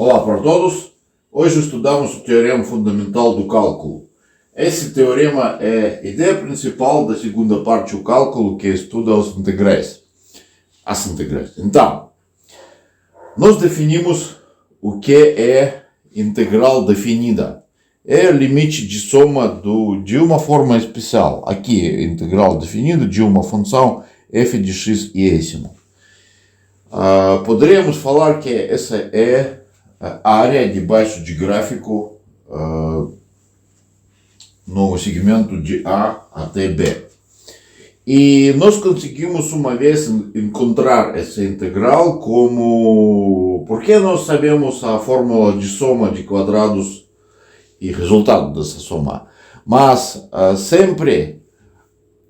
Olá para todos. Hoje estudamos o teorema fundamental do cálculo. Esse teorema é a ideia principal da segunda parte do cálculo, que estuda as integrais. Então, nós definimos o que é integral definida. É o limite de soma de uma forma especial. Aqui é integral definida de uma função f de x iésimo. Poderíamos falar que essa é a área debaixo de gráfico no segmento de A até B. E nós conseguimos uma vez encontrar essa integral porque nós sabemos a fórmula de soma de quadrados e resultado dessa soma. Mas sempre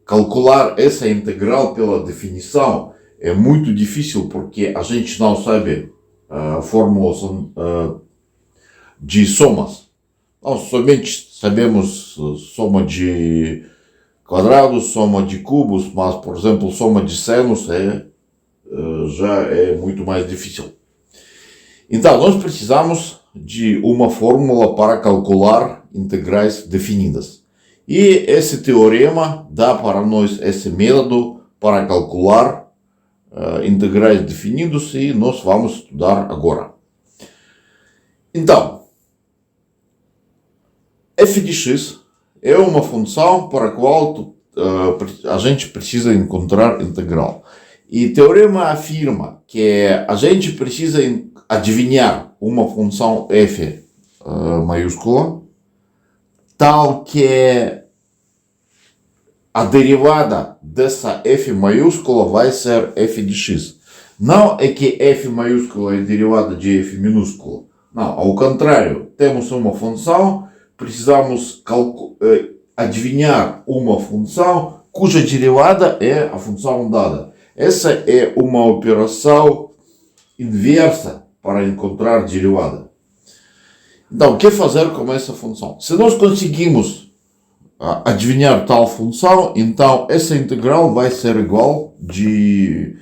calcular essa integral pela definição é muito difícil, porque a gente não sabe fórmulas de somas. Nós somente sabemos soma de quadrados, soma de cubos, mas, por exemplo, soma de senos já é muito mais difícil. Então, nós precisamos de uma fórmula para calcular integrais definidas. E esse teorema dá para nós esse método para calcular integrais definidos, e nós vamos estudar agora. Então, f de x é uma função para a qual a gente precisa encontrar integral. E o teorema afirma que a gente precisa adivinhar uma função f maiúscula, tal que a derivada dessa f maiúscula vai ser f de x. Não é que f maiúscula é derivada de f minúscula. Não, ao contrário. Temos uma função, precisamos adivinhar uma função cuja derivada é a função dada. Essa é uma operação inversa para encontrar derivada. Então, o que fazer com essa função? Se nós conseguimos adivinhar tal função, então essa integral vai ser igual de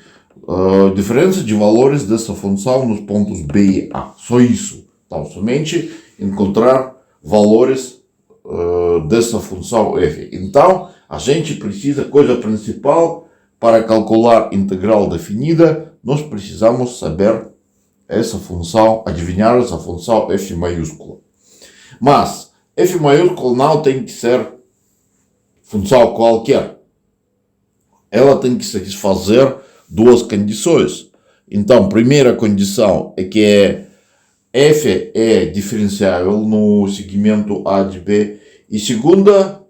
diferença de valores dessa função nos pontos B e A. Só isso. Então, somente encontrar valores dessa função f. Então, a gente precisa, coisa principal, para calcular integral definida, nós precisamos saber essa função, adivinhar essa função f maiúscula. Mas f maiúscula não tem que ser função qualquer. Ela tem que satisfazer duas condições. Então, primeira condição é que f é diferenciável no segmento A de B. E segunda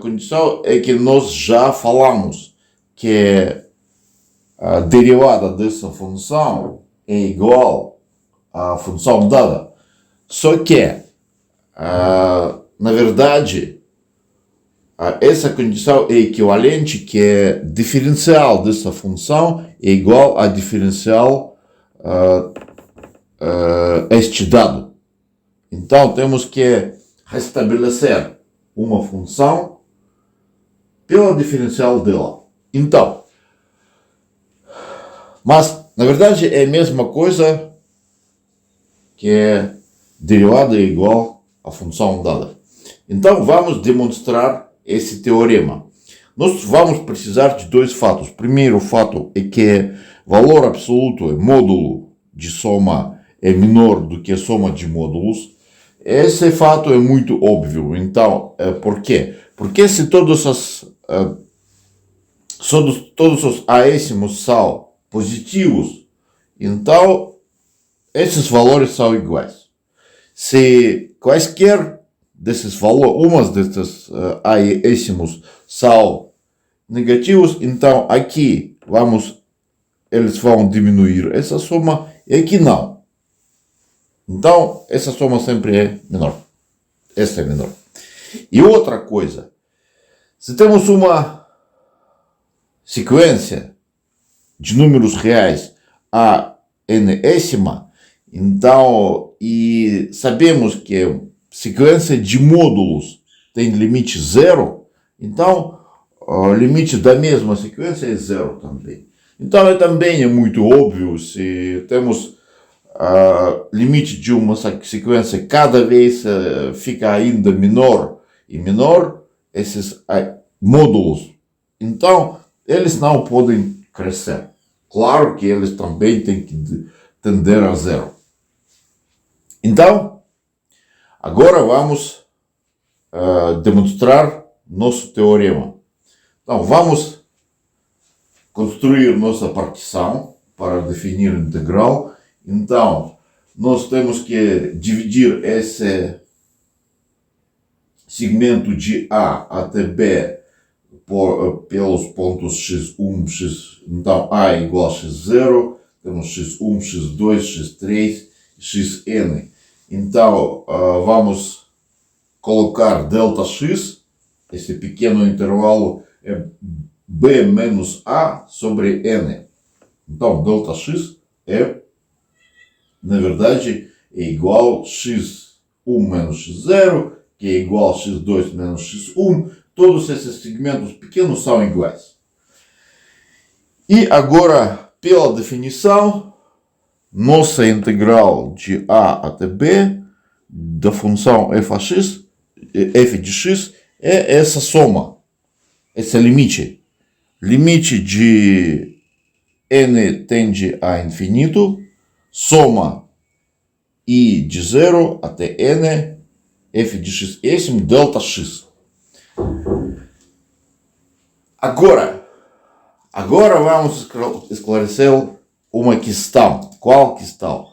condição é que nós já falamos que a derivada dessa função é igual à função dada. Só que, na verdade, essa condição é equivalente, que é diferencial dessa função é igual a diferencial este dado. Então, temos que restabelecer uma função pela diferencial dela. Então, mas, na verdade, é a mesma coisa, que é derivada é igual à função dada. Então, vamos demonstrar esse teorema. Nós vamos precisar de dois fatos. Primeiro fato é que valor absoluto, módulo de soma, é menor do que a soma de módulos. Esse fato é muito óbvio. Então, por quê? Porque se todos os aéssimos são positivos, então esses valores são iguais. Se quaisquer desses valores, umas desses aéssimos são negativos, então aqui eles vão diminuir essa soma, e aqui não. Então, essa soma sempre é menor. Essa é menor. E outra coisa, se temos uma sequência de números reais a n-ésima, então, e sabemos que sequência de módulos tem limite zero, então o limite da mesma sequência é zero também. Então, também é muito óbvio, se temos limite de uma sequência cada vez fica ainda menor e menor, esses módulos, então eles não podem crescer. Claro que eles também têm que tender a zero. Então, agora vamos demonstrar nosso teorema. Então, vamos construir nossa partição para definir a integral. Então, nós temos que dividir esse segmento de A até B pelos pontos x1, x. Então, A é igual a x0, temos x1, x2, x3, xn. Então, vamos colocar Δx, esse pequeno intervalo é B menos A sobre N. Então, Δx é, na verdade, é igual a x1 menos x0, que é igual a x2 menos x1. Todos esses segmentos pequenos são iguais. E agora, pela definição, nossa integral de A até B da função f de x é essa soma, esse limite. Limite de n tende a infinito, soma I de 0 até n, f de x, esse é Δx. Agora vamos esclarecer uma questão. Qual questão?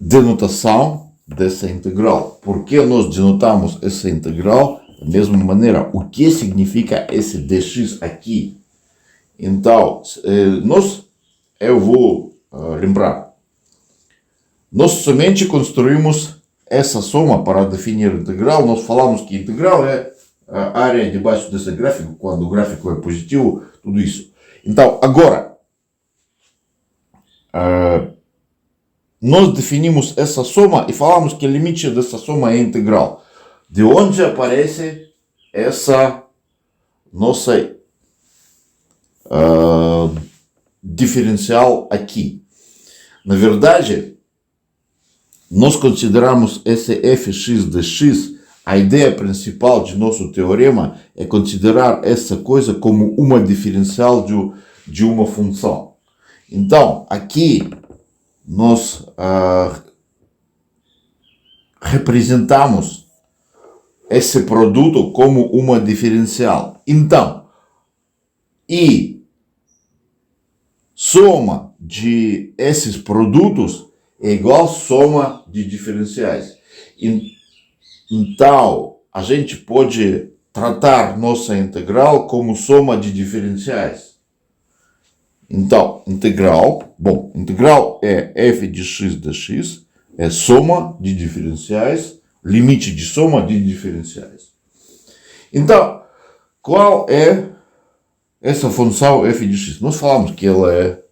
Denotação dessa integral. Por que nós denotamos essa integral da mesma maneira? O que significa esse dx aqui? Então, eu vou lembrar. Nós somente construímos essa soma para definir a integral. Nós falamos que a integral é a área debaixo desse gráfico, quando o gráfico é positivo, tudo isso. Então, agora, nós definimos essa soma e falamos que o limite dessa soma é integral. De onde aparece essa nossa diferencial aqui? Na verdade, nós consideramos esse fx de x, a ideia principal de nosso teorema é considerar essa coisa como uma diferencial de uma função. Então, aqui nós representamos esse produto como uma diferencial. Então, e soma de esses produtos é igual a soma de diferenciais. Então, a gente pode tratar nossa integral como soma de diferenciais. Então, integral é f de x dx, é soma de diferenciais, limite de soma de diferenciais. Então, qual é essa função f de x? Nós falamos que ela é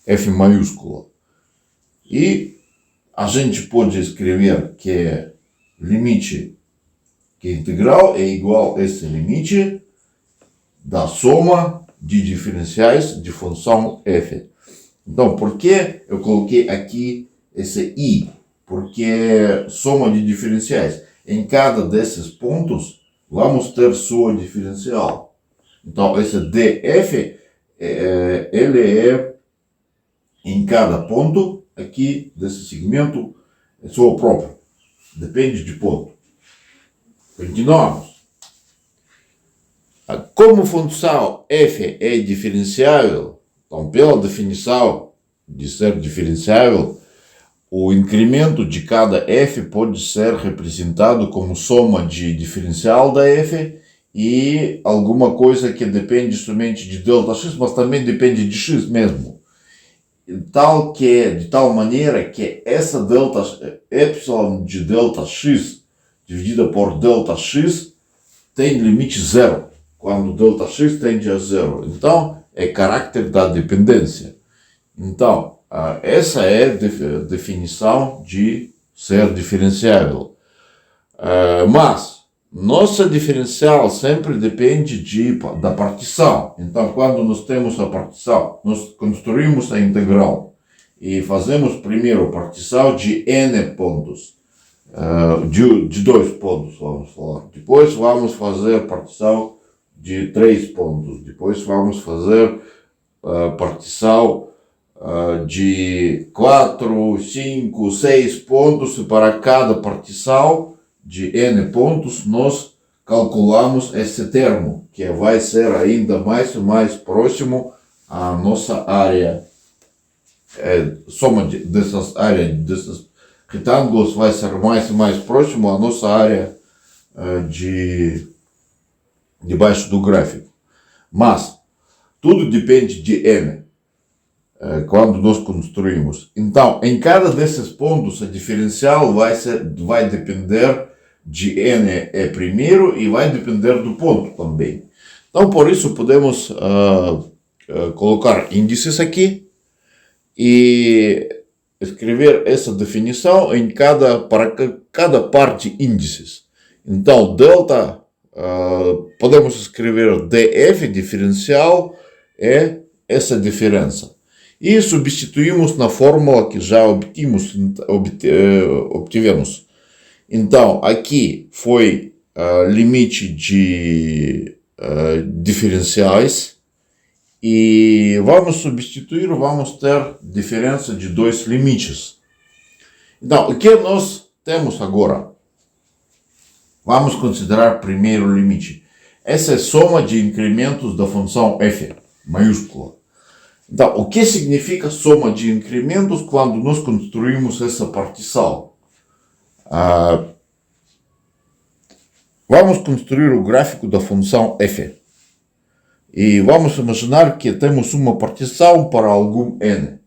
f maiúscula. E a gente pode escrever que limite, que a integral é igual a esse limite da soma de diferenciais de função f. Então, por que eu coloquei aqui esse i? Porque soma de diferenciais. Em cada desses pontos, vamos ter sua diferencial. Então, esse df, ele é em cada ponto aqui desse segmento, é sua própria. Depende de ponto. Continuamos. Como função f é diferenciável, então pela definição de ser diferenciável, o incremento de cada f pode ser representado como soma de diferencial da f e alguma coisa que depende somente de Δx, mas também depende de x mesmo. De tal maneira que essa epsilon de Δx dividida por Δx tem limite zero, quando Δx tende a zero. Então, é caráter da dependência. Então, essa é a definição de ser diferenciável. Mas, nossa diferencial sempre depende da partição. Então, quando nós temos a partição, nós construímos a integral. e fazemos primeiro partição de N pontos. De 2 pontos, vamos falar. Depois vamos fazer partição de 3 pontos. Depois vamos fazer partição de 4, 5, 6 pontos. E para cada partição de N pontos, nós calculamos esse termo, que vai ser ainda mais e mais próximo à nossa área. Soma dessas áreas, desses retângulos, vai ser mais e mais próximo à nossa área debaixo do gráfico. Mas tudo depende de N, quando nós construímos. Então, em cada desses pontos, a diferencial vai depender de N primeiro e vai depender do ponto também. Então, por isso, podemos colocar índices aqui e escrever essa definição para cada par de índices. Então, delta, podemos escrever df, diferencial, é essa diferença. E substituímos na fórmula que já obtivemos. Então, aqui foi limite de diferenciais. E vamos substituir, vamos ter diferença de 2 limites. Então, o que nós temos agora? Vamos considerar primeiro limite. Essa é a soma de incrementos da função f, maiúscula. Então, o que significa soma de incrementos quando nós construímos essa partição? Vamos construir o gráfico da função f. E vamos imaginar que temos uma partição para algum n.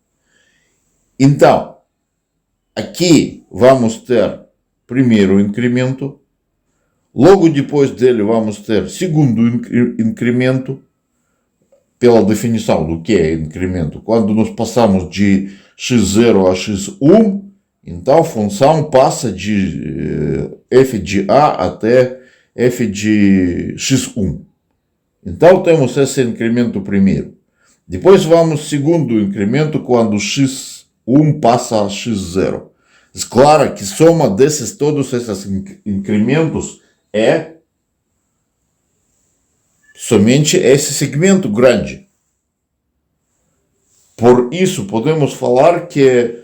Então, aqui vamos ter primeiro incremento, logo depois dele vamos ter segundo incremento, pela definição do que é incremento. Quando nós passamos de x0 a x1, então a função passa de f de a até f de x1. Então temos esse incremento primeiro. Depois vamos segundo incremento quando x1 passa a x0. É claro que soma todos esses incrementos é somente esse segmento grande. Por isso podemos falar que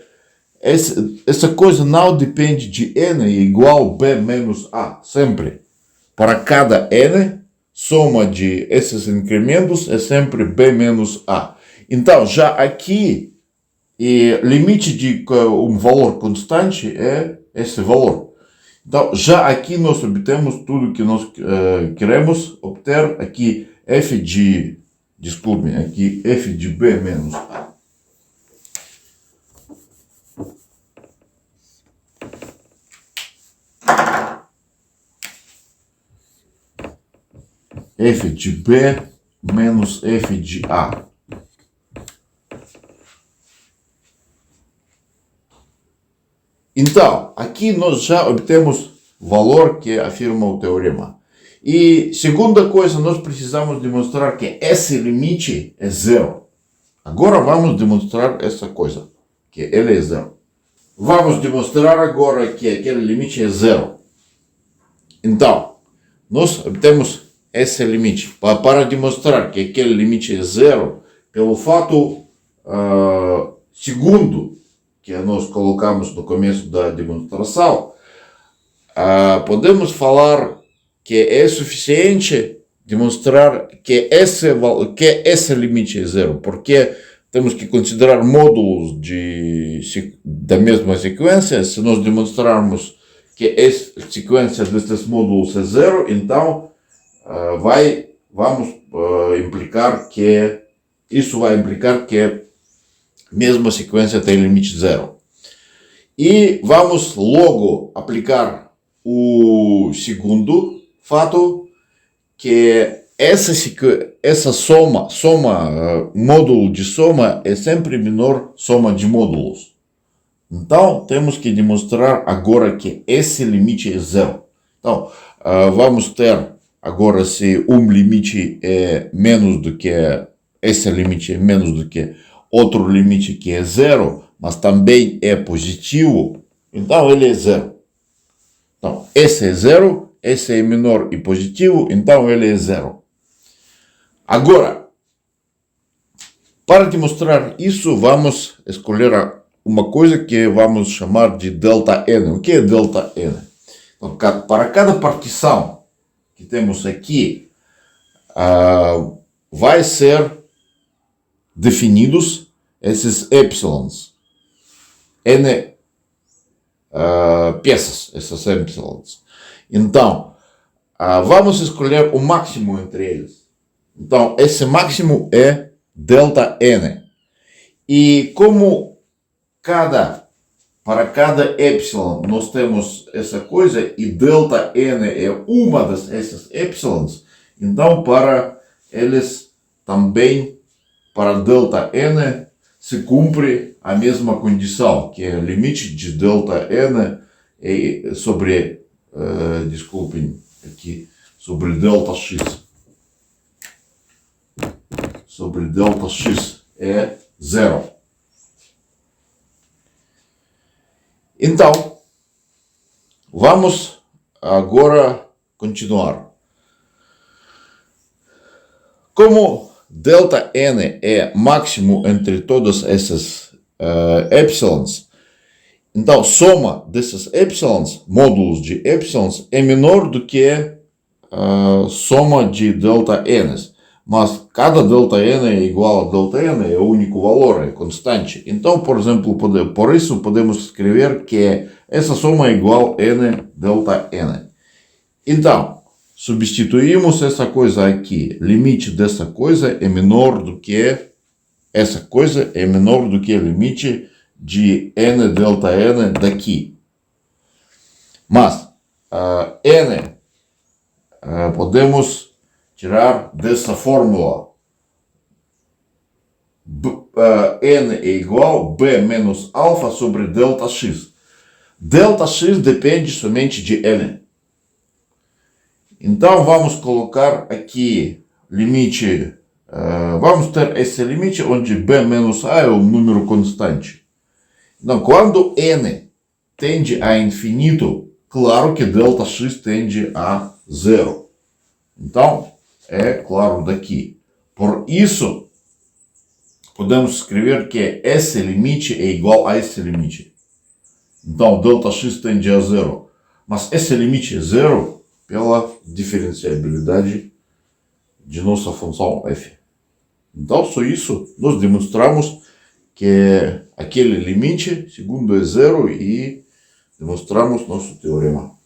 essa coisa não depende de n igual b menos a, sempre. Para cada n, soma de esses incrementos é sempre b menos a. Então, já aqui, limite de um valor constante é esse valor. Então, já aqui nós obtemos tudo que nós queremos obter. Aqui, f de b menos a. F de B menos F de A. Então, aqui nós já obtemos o valor que afirma o teorema. E segunda coisa, nós precisamos demonstrar que esse limite é zero. Agora vamos demonstrar essa coisa, que ele é zero. Vamos demonstrar agora que aquele limite é zero. Então, nós obtemos esse limite. Para demonstrar que aquele limite é zero, pelo fato segundo que nós colocamos no começo da demonstração, podemos falar que é suficiente demonstrar que esse limite é zero, porque temos que considerar módulos da mesma sequência. Se nós demonstrarmos que a sequência desses módulos é zero, então vamos implicar que isso vai implicar que a mesma sequência tem limite zero. E vamos logo aplicar o segundo fato, que essa soma, módulo de soma é sempre menor soma de módulos. Então, temos que demonstrar agora que esse limite é zero. Então, vamos ter agora, se um limite é menos do que esse limite é menos do que outro limite que é zero, mas também é positivo, então ele é zero. Então, esse é zero, esse é menor e positivo, então ele é zero. Agora, para demonstrar isso, vamos escolher uma coisa que vamos chamar de delta n. O que é delta n? Então, para cada partição que temos aqui, vai ser definidos esses epsilons. N peças, essas epsilons. Então, vamos escolher o máximo entre eles. Então, esse máximo é delta n. E como para cada epsilon nós temos essa coisa e delta n é uma dessas epsilons, então para eles também, para delta n, se cumpre a mesma condição, que é o limite de delta n sobre, desculpem, aqui, sobre delta x. Sobre delta x é zero. Então, vamos agora continuar. Como delta n é máximo entre todas essas epsilons, então soma desses epsilons, módulos de epsilons, é menor do que soma de delta n. Mas cada delta n é igual a delta n, é o único valor, é constante. Então, por exemplo, por isso podemos escrever que essa soma é igual a n delta n. Então, substituímos essa coisa aqui. Limite dessa coisa é menor do que essa coisa, é menor do que o limite de n delta n daqui. Mas n podemos tirar dessa fórmula. N é igual a b menos alfa sobre delta x. Delta x depende somente de n. Então vamos colocar aqui limite. Vamos ter esse limite onde b menos a é um número constante. Então quando n tende a infinito, claro que delta x tende a zero. Então, é claro daqui. Por isso, podemos escrever que esse limite é igual a esse limite. Então, delta x tende a zero. Mas esse limite é zero pela diferenciabilidade de nossa função f. Então, só isso, nós demonstramos que aquele limite, segundo é zero, e demonstramos nosso teorema.